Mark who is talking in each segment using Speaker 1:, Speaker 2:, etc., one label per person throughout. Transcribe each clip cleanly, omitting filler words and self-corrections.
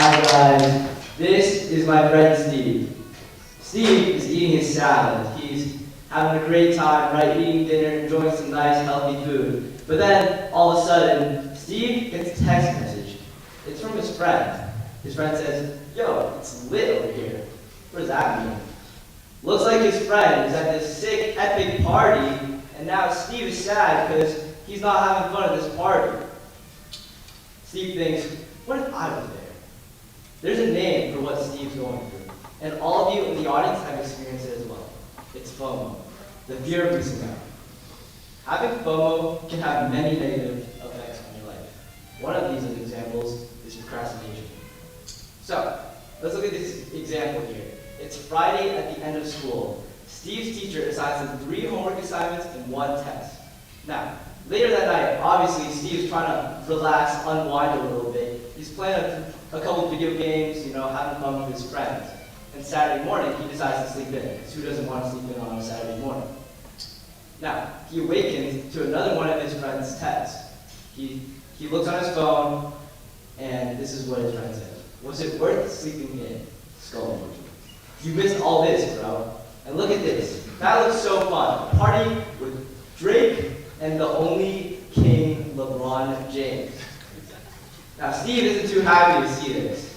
Speaker 1: Hi guys, this is my friend Steve. Steve is eating his salad. He's having a great time, right, eating dinner, enjoying some nice healthy food. But then, all of a sudden, Steve gets a text message. It's from his friend. His friend says, "Yo, it's lit over here." What does that mean? Looks like his friend is at this sick, epic party, and now Steve is sad because he's not having fun at this party. Steve thinks, what if I was there? There's a name for what Steve's going through, and all of you in the audience have experienced it as well. It's FOMO, the fear of missing out. Having FOMO can have many negative effects on your life. One of these examples is procrastination. So, let's look at this example here. It's Friday at the end of school. Steve's teacher assigns him 3 homework assignments and 1 test. Now, later that night, obviously, Steve's trying to relax, unwind a little bit. He's playing a couple video games, having fun with his friends. And Saturday morning, he decides to sleep in, because who doesn't want to sleep in on a Saturday morning? Now, he awakens to another one of his friend's texts. He looks on his phone, and this is what his friend says. "Was it worth sleeping in?" Skull emoji. "You missed all this, bro. And look at this. That looks so fun. A party with Drake and the only king, LeBron James." Now, Steve isn't too happy to see this.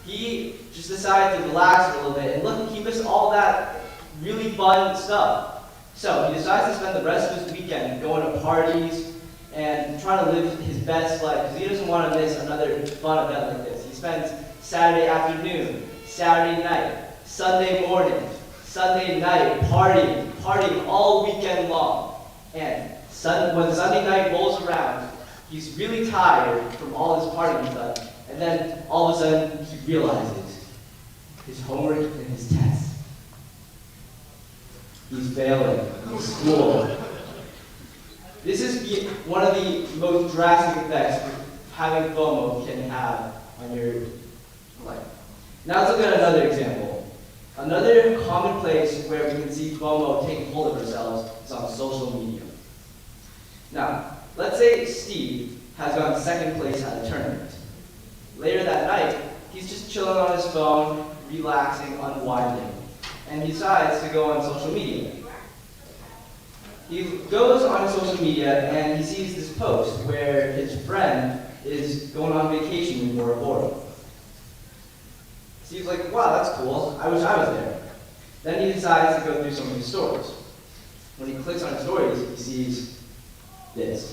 Speaker 1: He just decided to relax for a little bit, and look, he missed all that really fun stuff. So he decides to spend the rest of his weekend going to parties and trying to live his best life, because he doesn't want to miss another fun event like this. He spends Saturday afternoon, Saturday night, Sunday morning, Sunday night, partying all weekend long. And when Sunday night rolls around, he's really tired from all this partying stuff, and then all of a sudden he realizes his homework and his tests. He's failing in school. This is one of the most drastic effects having FOMO can have on your life. Now let's look at another example. Another common place where we can see FOMO taking hold of ourselves is on social media. Now, let's say Steve has gotten second place at a tournament. Later that night, he's just chilling on his phone, relaxing, unwinding, and he decides to go on social media. He goes on social media and he sees this post where his friend is going on vacation in Bora Bora. Steve's like, "Wow, that's cool. I wish I was there." Then he decides to go through some of his stories. When he clicks on his stories, he sees this.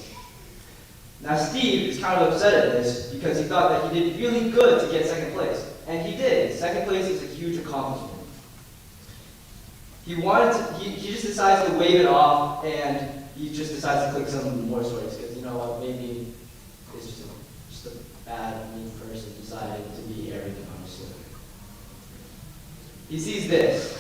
Speaker 1: Now Steve is kind of upset at this because he thought that he did really good to get second place. And he did. Second place is a huge accomplishment. He just decides to wave it off, and he just decides to click some more stories because you know what, maybe it's just a bad, mean person deciding to be arrogant on his story. He sees this.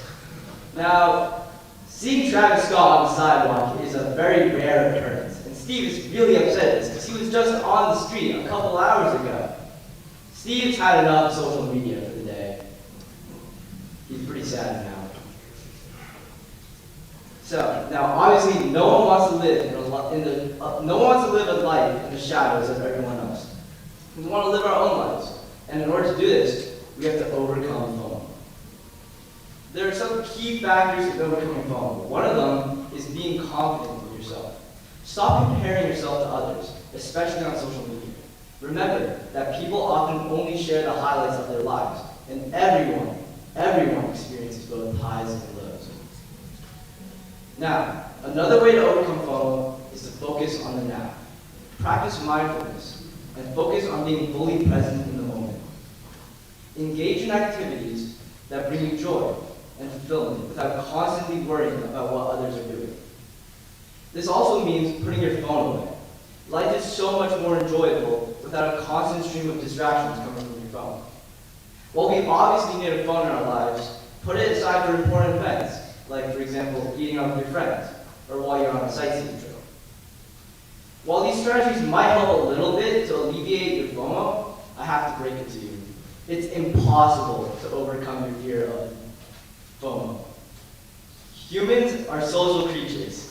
Speaker 1: Now, seeing Travis Scott on the sidewalk is a very rare occurrence, and Steve is really upset at this because he was just on the street a couple hours ago. Steve's had enough social media for the day. He's pretty sad now. So now, obviously, no one wants to live a life in the shadows of everyone else. We want to live our own lives, and in order to do this, we have to overcome FOMO. There are some key factors to overcoming FOMO. One of them is being confident in yourself. Stop comparing yourself to others, especially on social media. Remember that people often only share the highlights of their lives, and everyone experiences both highs and lows. Now, another way to overcome FOMO is to focus on the now. Practice mindfulness and focus on being fully present in the moment. Engage in activities that bring you joy and fulfillment without constantly worrying about what others are doing. This also means putting your phone away. Life is so much more enjoyable without a constant stream of distractions coming from your phone. While we obviously need a phone in our lives, put it aside for important events, like, for example, eating out with your friends, or while you're on a sightseeing trip. While these strategies might help a little bit to alleviate your FOMO, I have to break it to you. It's impossible to overcome your fear of FOMO. Humans are social creatures.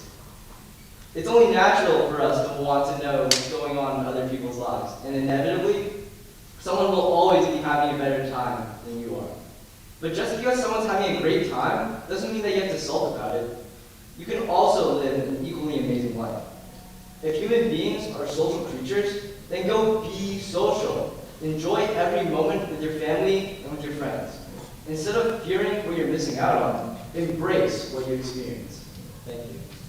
Speaker 1: It's only natural for us to want to know what's going on in other people's lives, and inevitably, Someone will always be having a better time than you are. But just because someone's having a great time doesn't mean that you have to sulk about it. You can also live an equally amazing life. If human beings are social creatures, then go be social. Enjoy every moment with your family and with your friends. Instead of fearing what you're missing out on, embrace what you experience. Thank you.